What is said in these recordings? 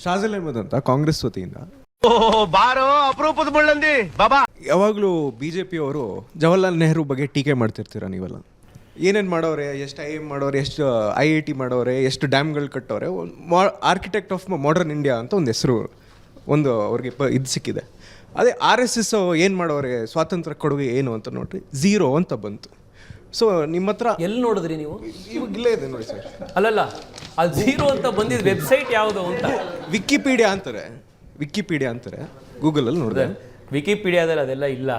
ಶಾಜಲ್ ಅಹಮದ್ ಅಂತ ಕಾಂಗ್ರೆಸ್ ವತಿಯಿಂದ ಬಾರೋ ಅಪರೂಪದ ಮುಳ್ಳಂದಿ ಬಾಬಾ. ಯಾವಾಗಲೂ BJP ಅವರು ಜವಾಹರ್ಲಾಲ್ ನೆಹರು ಬಗ್ಗೆ ಟೀಕೆ ಮಾಡ್ತಿರ್ತೀರ ನೀವೆಲ್ಲ. ಏನೇನು ಮಾಡೋರೆ, ಎಷ್ಟು IIM ಮಾಡೋರೆ, ಎಷ್ಟು IIT ಮಾಡೋರೆ, ಎಷ್ಟು ಡ್ಯಾಮ್ಗಳು Kathore. Architect of modern India ಅಂತ ಒಂದು ಹೆಸರು ಒಂದು ಅವ್ರಿಗೆ ಇದು ಸಿಕ್ಕಿದೆ. ಅದೇ RSS ಏನು ಮಾಡೋರೆ, ಸ್ವಾತಂತ್ರ್ಯ ಕೊಡುಗೆ ಏನು ಅಂತ ನೋಡ್ರಿ, 0 ಅಂತ ಬಂತು. ಸೊ ನಿಮ್ಮ ಹತ್ರ ಎಲ್ಲಿ ನೋಡಿದ್ರಿ ನೀವು? ಇವಾಗ ಇಲ್ಲೇ ಇದೆ ನೋಡಿ ಸರ್. ಅಲ್ಲಲ್ಲ, ಅದು 0 ಅಂತ ಬಂದಿದ್ದು ವೆಬ್ಸೈಟ್ ಯಾವುದು ಅಂತ ವಿಕಿಪೀಡಿಯಾ ಅಂತಾರೆ ಗೂಗಲಲ್ಲಿ ನೋಡಿದೆ. ವಿಕಿಪೀಡಿಯಾದಲ್ಲಿ ಅದೆಲ್ಲ ಇಲ್ಲ.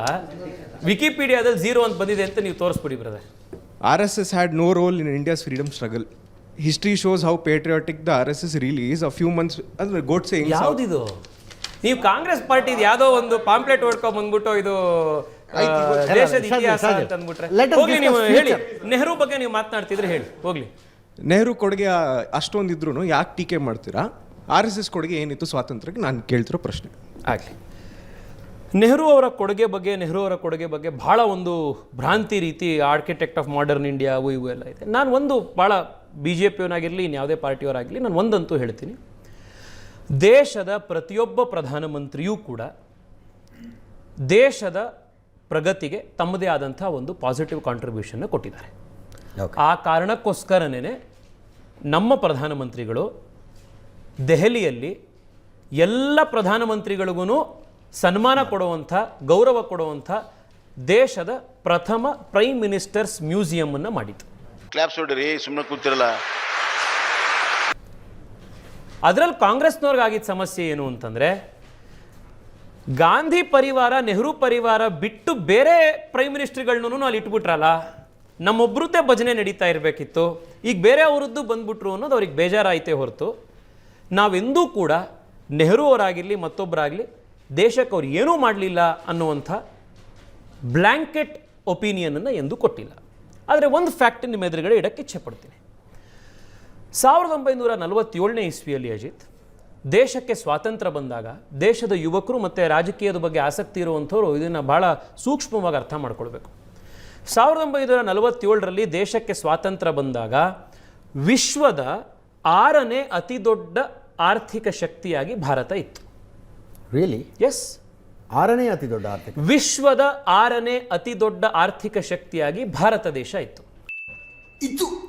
ವಿಕಿಪೀಡಿಯಾದಲ್ಲಿ 0 ಅಂತ ಬಂದಿದೆ ಅಂತ ನೀವು ತೋರಿಸ್ಬಿಡಿ brother. RSS had no role in India's freedom struggle. History shows how patriotic the RSS really is. A few months ಅಂದ್ರೆ ಗೋಡ್ಸೆ ಯಾವ್ದಿದು? ನೀವು ಕಾಂಗ್ರೆಸ್ ಪಾರ್ಟಿ ಯಾವುದೋ ಒಂದು ಪಾಂಪ್ಲೆಟ್ ಹೊಡ್ಕೊಂಡ್ ಬಂದ್ಬಿಟ್ಟು ಇದು ದೇಶದ ಇತಿಹಾಸ ಅಂತ ಅಂದ್ಬಿಟ್ರೆ ಹೋಗ್ಲಿ. ನೀವು ಹೇಳಿ, ನೆಹರು ಬಗ್ಗೆ ನೀವು ಮಾತನಾಡ್ತಿದ್ರೆ ಹೇಳಿ ಹೋಗ್ಲಿ. ನೆಹರು ಕೊಡುಗೆ ಅಷ್ಟೊಂದು ಇದ್ರು ಯಾಕೆ ಟೀಕೆ ಮಾಡ್ತೀರಾ? RSS ಕೊಡುಗೆ ಏನಿತ್ತು ಸ್ವಾತಂತ್ರ್ಯಕ್ಕೆ ನಾನು ಕೇಳ್ತಿರೋ ಪ್ರಶ್ನೆ. ಆಗಲಿ, ನೆಹರು ಅವರ ಕೊಡುಗೆ ಬಗ್ಗೆ ಭಾಳ ಒಂದು ಭ್ರಾಂತಿ ರೀತಿ ಆರ್ಕಿಟೆಕ್ಟ್ ಆಫ್ ಮಾಡರ್ನ್ ಇಂಡಿಯಾ ಇವು ಎಲ್ಲ ಇದೆ. ನಾನು ಒಂದು ಭಾಳ BJPಯವನಾಗಿರಲಿ ಇನ್ಯಾವುದೇ ಪಾರ್ಟಿಯವರಾಗಿರಲಿ ನಾನು ಒಂದಂತೂ ಹೇಳ್ತೀನಿ, ದೇಶದ ಪ್ರತಿಯೊಬ್ಬ ಪ್ರಧಾನಮಂತ್ರಿಯೂ ಕೂಡ ದೇಶದ ಪ್ರಗತಿಗೆ ತಮ್ಮದೇ ಆದಂಥ ಒಂದು ಪಾಸಿಟಿವ್ ಕಾಂಟ್ರಿಬ್ಯೂಷನ್ನ ಕೊಟ್ಟಿದ್ದಾರೆ. ಆ ಕಾರಣಕ್ಕೋಸ್ಕರನೇ ನಮ್ಮ ಪ್ರಧಾನಮಂತ್ರಿಗಳು ದೆಹಲಿಯಲ್ಲಿ ಎಲ್ಲ ಪ್ರಧಾನಮಂತ್ರಿಗಳಿಗೂ ಸನ್ಮಾನ ಕೊಡುವಂಥ, ಗೌರವ ಕೊಡುವಂಥ ದೇಶದ ಪ್ರಥಮ ಪ್ರೈಮ್ ಮಿನಿಸ್ಟರ್ಸ್ ಮ್ಯೂಸಿಯಮನ್ನು ಮಾಡಿತು. ಕ್ಲಾಪ್ಸ್ ಹೊಡ್ರಿ, ಸುಮ್ಮನೆ ಕೂತಿರಲ್ಲ. ಅದರಲ್ಲಿ ಕಾಂಗ್ರೆಸ್ನವ್ರಿಗಾಗಿದ್ದ ಸಮಸ್ಯೆ ಏನು ಅಂತಂದರೆ, ಗಾಂಧಿ ಪರಿವಾರ, ನೆಹರು ಪರಿವಾರ ಬಿಟ್ಟು ಬೇರೆ ಪ್ರೈಮ್ ಮಿನಿಸ್ಟರ್ಗಳನ್ನೂ ಅಲ್ಲಿ ಇಟ್ಬಿಟ್ರಲ್ಲ, ನಮ್ಮೊಬ್ಬರದ್ದೇ ಭಜನೆ ನಡೀತಾ ಇರಬೇಕಿತ್ತು, ಈಗ ಬೇರೆ ಅವರದ್ದು ಬಂದ್ಬಿಟ್ರು ಅನ್ನೋದು ಅವ್ರಿಗೆ ಬೇಜಾರಾಯಿತೇ ಹೊರತು ನಾವೆಂದೂ ಕೂಡ ನೆಹರು ಅವರಾಗಿರಲಿ ಮತ್ತೊಬ್ಬರಾಗಲಿ ದೇಶಕ್ಕೆ ಅವ್ರು ಏನೂ ಮಾಡಲಿಲ್ಲ ಅನ್ನುವಂಥ ಬ್ಲ್ಯಾಂಕೆಟ್ ಒಪಿನಿಯನನ್ನು ಎಂದೂ ಕೊಟ್ಟಿಲ್ಲ. ಆದರೆ ಒಂದು ಫ್ಯಾಕ್ಟ್ ನಿಮ್ಮ ಎದುರುಗಡೆ ಇಡಕ್ಕೆ ಇಚ್ಛೆ ಪಡ್ತೀನಿ. 1947ನೇ ಇಸ್ವಿಯಲ್ಲಿ ಅಜಿತ್, ದೇಶಕ್ಕೆ ಸ್ವಾತಂತ್ರ್ಯ ಬಂದಾಗ ದೇಶದ ಯುವಕರು ಮತ್ತು ರಾಜಕೀಯದ ಬಗ್ಗೆ ಆಸಕ್ತಿ ಇರುವಂಥವ್ರು ಇದನ್ನು ಭಾಳ ಸೂಕ್ಷ್ಮವಾಗಿ ಅರ್ಥ ಮಾಡ್ಕೊಳ್ಬೇಕು. 1947ರಲ್ಲಿ ದೇಶಕ್ಕೆ ಸ್ವಾತಂತ್ರ್ಯ ಬಂದಾಗ ವಿಶ್ವದ 6ನೇ ಅತಿ ದೊಡ್ಡ ಆರ್ಥಿಕ ಶಕ್ತಿಯಾಗಿ ಭಾರತ ಇತ್ತು. ರಿಯಲಿ? ಎಸ್, 6ನೇ ಅತಿ ದೊಡ್ಡ ಆರ್ಥಿಕ, ವಿಶ್ವದ 6ನೇ ಅತಿ ದೊಡ್ಡ ಆರ್ಥಿಕ ಶಕ್ತಿಯಾಗಿ ಭಾರತ ದೇಶ ಇತ್ತು.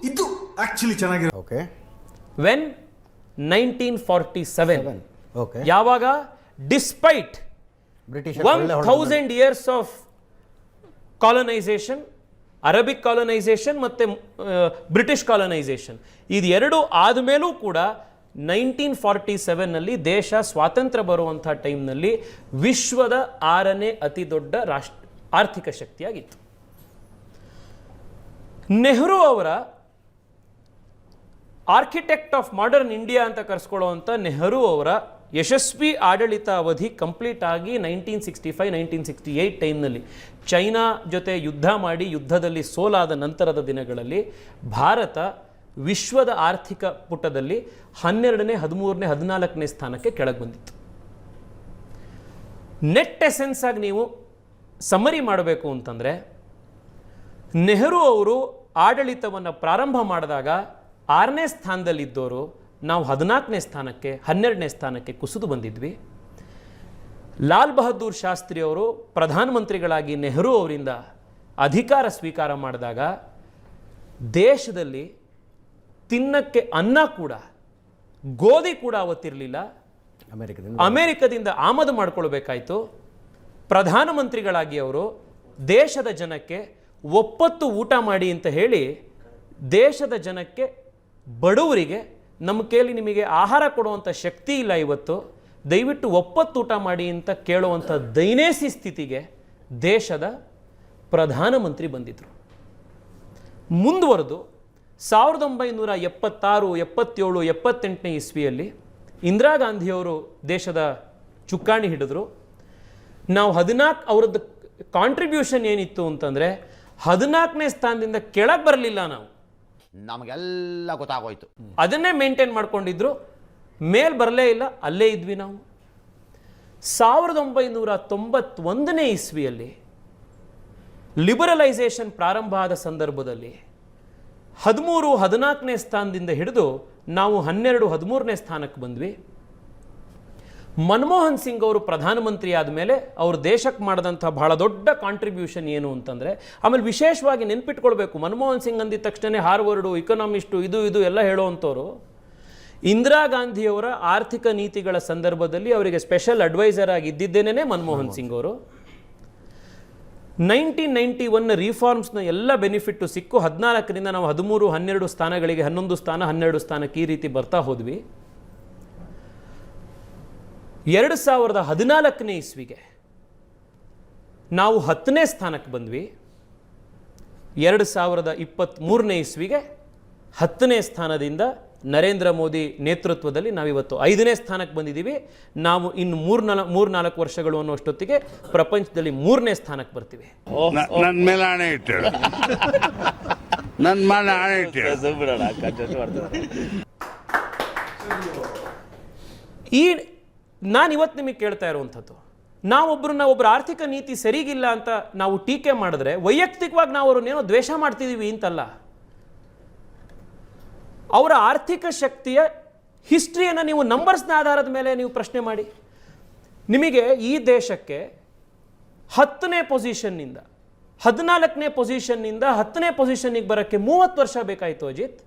ಇದು ಆಕ್ಚುಲಿ ಚೆನ್ನಾಗಿದೆ. ಓಕೆ. ವೆನ್ 1947, ಓಕೆ, ಯಾವಾಗ despite British 1000 years of colonisation, Arabic colonisation ಮತ್ತು ಬ್ರಿಟಿಷ್ ಕಾಲನೈಸೇಷನ್, ಇದೆರಡು ಆದಮೇಲೂ ಕೂಡ 1947ನಲ್ಲಿ ದೇಶ ಸ್ವಾತಂತ್ರ್ಯ ಬರುವಂಥ ಟೈಮ್ನಲ್ಲಿ ವಿಶ್ವದ 6ನೇ ಅತಿ ದೊಡ್ಡ ಆರ್ಥಿಕ ಶಕ್ತಿಯಾಗಿತ್ತು. ನೆಹರು ಅವರ ಆರ್ಕಿಟೆಕ್ಟ್ ಆಫ್ ಮಾಡರ್ನ್ ಇಂಡಿಯಾ ಅಂತ ಕರೆಸ್ಕೊಳ್ಳುವಂಥ ನೆಹರು ಅವರ ಯಶಸ್ವಿ ಆಡಳಿತ ಅವಧಿ ಕಂಪ್ಲೀಟ್ ಆಗಿ 1965-1968 ಟೈಮ್ನಲ್ಲಿ ಚೈನಾ ಜೊತೆ ಯುದ್ಧ ಮಾಡಿ ಯುದ್ಧದಲ್ಲಿ ಸೋಲಾದ ನಂತರದ ದಿನಗಳಲ್ಲಿ ಭಾರತ ವಿಶ್ವದ ಆರ್ಥಿಕ ಪುಟದಲ್ಲಿ 12ನೇ, 13ನೇ, 14ನೇ ಸ್ಥಾನಕ್ಕೆ ಕೆಳಗೆ ಬಂದಿತ್ತು. ನೆಟ್ ಎಸೆನ್ಸ್ ಆಗಿ ನೀವು ಸಮರಿ ಮಾಡಬೇಕು ಅಂತಂದರೆ, ನೆಹರು ಅವರು ಆಡಳಿತವನ್ನು ಪ್ರಾರಂಭ ಮಾಡಿದಾಗ 6ನೇ ಸ್ಥಾನದಲ್ಲಿದ್ದವರು ನಾವು 14ನೇ ಸ್ಥಾನಕ್ಕೆ, 12ನೇ ಸ್ಥಾನಕ್ಕೆ ಕುಸಿದು ಬಂದಿದ್ವಿ. ಲಾಲ್ ಬಹದ್ದೂರ್ ಶಾಸ್ತ್ರಿ ಅವರು ಪ್ರಧಾನಮಂತ್ರಿಗಳಾಗಿ ನೆಹರು ಅವರಿಂದ ಅಧಿಕಾರ ಸ್ವೀಕಾರ ಮಾಡಿದಾಗ ದೇಶದಲ್ಲಿ ತಿನ್ನಕ್ಕೆ ಅನ್ನ ಕೂಡ, ಗೋಧಿ ಕೂಡ ಅವತ್ತಿರಲಿಲ್ಲ. ಅಮೆರಿಕದಿಂದ ಆಮದು ಮಾಡ್ಕೊಳ್ಬೇಕಾಯ್ತು. ಪ್ರಧಾನಮಂತ್ರಿಗಳಾಗಿ ಅವರು ದೇಶದ ಜನಕ್ಕೆ ಒಪ್ಪತ್ತು ಊಟ ಮಾಡಿ ಅಂತ ಹೇಳಿ ದೇಶದ ಜನಕ್ಕೆ, ಬಡವರಿಗೆ ನಮ್ಮ ಕೈಯಲ್ಲಿ ನಿಮಗೆ ಆಹಾರ ಕೊಡುವಂಥ ಶಕ್ತಿ ಇಲ್ಲ ಇವತ್ತು, ದಯವಿಟ್ಟು ಒಪ್ಪತ್ತು ಊಟ ಮಾಡಿ ಅಂತ ಕೇಳುವಂಥ ದೈನೇಸಿ ಸ್ಥಿತಿಗೆ ದೇಶದ ಪ್ರಧಾನಮಂತ್ರಿ ಬಂದಿದ್ದರು. ಮುಂದುವರೆದು 1976, 77, 78ನೇ ಇಸ್ವಿಯಲ್ಲಿ ಇಂದಿರಾ ಗಾಂಧಿಯವರು ದೇಶದ ಚುಕ್ಕಾಣಿ ಹಿಡಿದ್ರು. ನಾವು ಅವ್ರದ್ದು ಕಾಂಟ್ರಿಬ್ಯೂಷನ್ ಏನಿತ್ತು ಅಂತಂದರೆ 14ನೇ ಸ್ಥಾನದಿಂದ ಕೆಳಗೆ ಬರಲಿಲ್ಲ, ನಾವು ನಮಗೆಲ್ಲ ಗೊತ್ತಾಗೋಯ್ತು. ಅದನ್ನೇ ಮೇಂಟೈನ್ ಮಾಡ್ಕೊಂಡಿದ್ರು, ಮೇಲ್ ಬರಲೇ ಇಲ್ಲ, ಅಲ್ಲೇ ಇದ್ವಿ ನಾವು. 1991ನೇ ಇಸ್ವಿಯಲ್ಲಿ ಲಿಬರಲೈಸೇಷನ್ ಪ್ರಾರಂಭ ಆದ ಸಂದರ್ಭದಲ್ಲಿ 13, 14ನೇ ಸ್ಥಾನದಿಂದ ಹಿಡಿದು ನಾವು 12, 13ನೇ ಸ್ಥಾನಕ್ಕೆ ಬಂದ್ವಿ. ಮನಮೋಹನ್ ಸಿಂಗ್ ಅವರು ಪ್ರಧಾನಮಂತ್ರಿ ಆದಮೇಲೆ ಅವರು ದೇಶಕ್ಕೆ ಮಾಡಿದಂಥ ಬಹಳ ದೊಡ್ಡ ಕಾಂಟ್ರಿಬ್ಯೂಷನ್ ಏನು ಅಂತಂದರೆ, ಆಮೇಲೆ ವಿಶೇಷವಾಗಿ ನೆನ್ಪಿಟ್ಕೊಳ್ಬೇಕು, ಮನಮೋಹನ್ ಸಿಂಗ್ ಅಂದಿದ ತಕ್ಷಣ ಹಾರ್ವರ್ಡು, ಇಕನಾಮಿಸ್ಟು, ಇದು ಎಲ್ಲ ಹೇಳೋವಂಥವ್ರು ಇಂದಿರಾ ಗಾಂಧಿಯವರ ಆರ್ಥಿಕ ನೀತಿಗಳ ಸಂದರ್ಭದಲ್ಲಿ ಅವರಿಗೆ ಸ್ಪೆಷಲ್ ಅಡ್ವೈಸರ್ ಆಗಿ ಇದ್ದಿದ್ದೇನೆ ಮನಮೋಹನ್ ಸಿಂಗ್ ಅವರು. 1991 ರಿಫಾರ್ಮ್ಸ್ನ ಎಲ್ಲ ಬೆನಿಫಿಟ್ಟು ಸಿಕ್ಕು 14ರಿಂದ ನಾವು 13, 12 ಸ್ಥಾನಗಳಿಗೆ 11 ಸ್ಥಾನ 12 ಸ್ಥಾನಕ್ಕೆ ಈ ರೀತಿ ಬರ್ತಾ ಹೋದ್ವಿ. 2014ನೇ ಇಸ್ವಿಗೆ ನಾವು 10ನೇ ಸ್ಥಾನಕ್ಕೆ ಬಂದ್ವಿ. 2023ನೇ ಇಸ್ವಿಗೆ 10ನೇ ಸ್ಥಾನದಿಂದ ನರೇಂದ್ರ ಮೋದಿ ನೇತೃತ್ವದಲ್ಲಿ ನಾವಿವತ್ತು 5ನೇ ಸ್ಥಾನಕ್ಕೆ ಬಂದಿದ್ದೀವಿ. ನಾವು ಇನ್ನು 3-4 ವರ್ಷಗಳು ಅನ್ನೋಷ್ಟೊತ್ತಿಗೆ ಪ್ರಪಂಚದಲ್ಲಿ 3ನೇ ಸ್ಥಾನಕ್ಕೆ ಬರ್ತೀವಿ. ನನ್ನ ಮೇಲೆ ಹಣೆ ಇಟ್ಟೇಳು, ನನ್ನ ಮೇಲೆ ಹಣೆ ಇಟ್ಟೇಳು. ಈ ನಾನು ಇವತ್ತು ನಿಮಗೆ ಕೇಳ್ತಾ ಇರುವಂಥದ್ದು, ಒಬ್ಬರ ಆರ್ಥಿಕ ನೀತಿ ಸರಿಗಿಲ್ಲ ಅಂತ ನಾವು ಟೀಕೆ ಮಾಡಿದ್ರೆ ವೈಯಕ್ತಿಕವಾಗಿ ನಾವು ಅವ್ರನ್ನೇನೋ ದ್ವೇಷ ಮಾಡ್ತಿದ್ದೀವಿ ಅಂತಲ್ಲ. ಅವರ ಆರ್ಥಿಕ ಶಕ್ತಿಯ ಹಿಸ್ಟ್ರಿಯನ್ನು ನೀವು ನಂಬರ್ಸ್ನ ಆಧಾರದ ಮೇಲೆ ನೀವು ಪ್ರಶ್ನೆ ಮಾಡಿ. ನಿಮಗೆ ಈ ದೇಶಕ್ಕೆ 10ನೇ ಪೊಸಿಷನ್ನಿಂದ 14ನೇ ಪೊಸಿಷನ್ನಿಂದ 10ನೇ ಪೊಸಿಷನ್ನಿಗೆ ಬರೋಕ್ಕೆ 30 ವರ್ಷ ಬೇಕಾಯಿತು ಅಜಿತ್.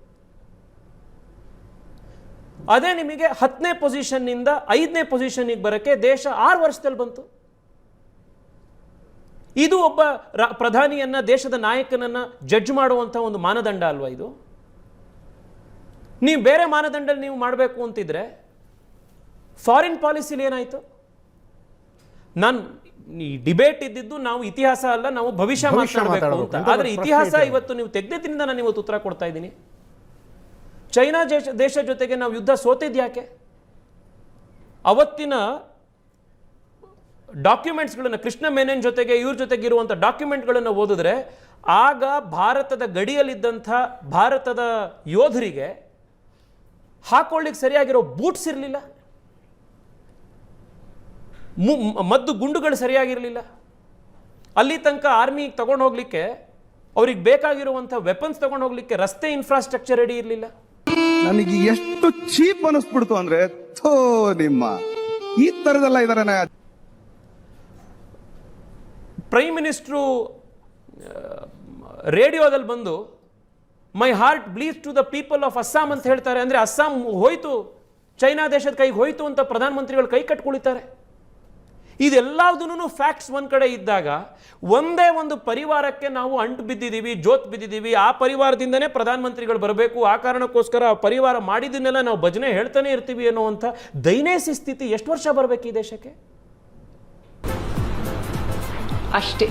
ಅದೇ ನಿಮಗೆ 10ನೇ ಪೊಸಿಷನ್ನಿಂದ 5ನೇ ಪೊಸಿಷನ್ನಿಗೆ ಬರೋಕ್ಕೆ ದೇಶ 6 ವರ್ಷದಲ್ಲಿ ಬಂತು. ಇದು ಒಬ್ಬ ಪ್ರಧಾನಿಯನ್ನ, ದೇಶದ ನಾಯಕನನ್ನ ಜಡ್ಜ್ ಮಾಡುವಂಥ ಒಂದು ಮಾನದಂಡ ಅಲ್ವಾ ಇದು? ನೀವು ಬೇರೆ ಮಾನದಂಡದಲ್ಲಿ ನೀವು ಮಾಡಬೇಕು ಅಂತಿದ್ರೆ ಫಾರಿನ್ ಪಾಲಿಸಿಲಿ ಏನಾಯಿತು? ಈ ಡಿಬೇಟ್ ಇದ್ದಿದ್ದು ನಾವು ಇತಿಹಾಸ ಅಲ್ಲ, ನಾವು ಭವಿಷ್ಯ ಮಾತನಾಡಬೇಕು ಅಂತ. ಆದರೆ ಇತಿಹಾಸ ಇವತ್ತು ನೀವು ತೆಗೆದಿದ್ದರಿಂದ ನಾನು ಇವತ್ತು ಉತ್ತರ ಕೊಡ್ತಾ ಇದ್ದೀನಿ. ಚೈನಾ ದೇಶ ಜೊತೆಗೆ ನಾವು ಯುದ್ಧ ಸೋತಿದ್ಯಾಕೆ? ಅವತ್ತಿನ ಡಾಕ್ಯುಮೆಂಟ್ಸ್ಗಳನ್ನು, ಕೃಷ್ಣ ಮೆನನ್ ಜೊತೆಗೆ ಇವ್ರ ಜೊತೆಗೆ ಇರುವಂಥ ಡಾಕ್ಯುಮೆಂಟ್ಗಳನ್ನು ಓದಿದ್ರೆ ಆಗ ಭಾರತದ ಗಡಿಯಲ್ಲಿದ್ದಂಥ ಭಾರತದ ಯೋಧರಿಗೆ ಹಾಕೊಳ್ಳಿಕ್ಕೆ ಸರಿಯಾಗಿರೋ ಬೂಟ್ಸ್ ಇರಲಿಲ್ಲ, ಮದ್ದು ಗುಂಡುಗಳು ಸರಿಯಾಗಿರಲಿಲ್ಲ. ಅಲ್ಲಿ ತನಕ ಆರ್ಮಿ ತಗೊಂಡು ಹೋಗ್ಲಿಕ್ಕೆ ಅವ್ರಿಗೆ ಬೇಕಾಗಿರುವಂಥ ವೆಪನ್ಸ್ ತಗೊಂಡು ಹೋಗ್ಲಿಕ್ಕೆ ರಸ್ತೆ ಇನ್ಫ್ರಾಸ್ಟ್ರಕ್ಚರ್ ರೆಡಿ ಇರಲಿಲ್ಲ. ನನಗೆ ಎಷ್ಟು ಚೀಪ್ ಅನಿಸ್ಬಿಡ್ತು ಅಂದ್ರೆ, ಥೋ ನಿಮ್ಮ ಈ ತರದೆಲ್ಲ ಇದಾರೆ. ಪ್ರೈಮ್ ಮಿನಿಸ್ಟ್ರು ರೇಡಿಯೋದಲ್ಲಿ ಬಂದು my heart bleeds to the people of Assam ಅಂತ ಹೇಳ್ತಾರೆ. ಅಂದರೆ ಅಸ್ಸಾಂ ಹೋಯ್ತು, ಚೈನಾ ದೇಶದ ಕೈಗೆ ಹೋಯ್ತು ಅಂತ ಪ್ರಧಾನಮಂತ್ರಿಗಳು ಕೈ ಕಟ್ಕೊಳ್ತಾರೆ. ಇದೆಲ್ಲದೂ ಫ್ಯಾಕ್ಟ್ಸ್ ಒಂದು ಕಡೆ ಇದ್ದಾಗ ಒಂದೇ ಒಂದು ಪರಿವಾರಕ್ಕೆ ನಾವು ಅಂಟು ಬಿದ್ದಿದ್ದೀವಿ, ಜೋತ್ ಬಿದ್ದಿದ್ದೀವಿ. ಆ ಪರಿವಾರದಿಂದನೇ ಪ್ರಧಾನಮಂತ್ರಿಗಳು ಬರಬೇಕು, ಆ ಕಾರಣಕ್ಕೋಸ್ಕರ ಆ ಪರಿವಾರ ಮಾಡಿದ್ದನ್ನೆಲ್ಲ ನಾವು ಭಜನೆ ಹೇಳ್ತಾನೆ ಇರ್ತೀವಿ ಅನ್ನುವಂಥ ದೈನೇಸಿ ಸ್ಥಿತಿ ಎಷ್ಟು ವರ್ಷ ಬರಬೇಕು ಈ ದೇಶಕ್ಕೆ? ಅಷ್ಟೇ.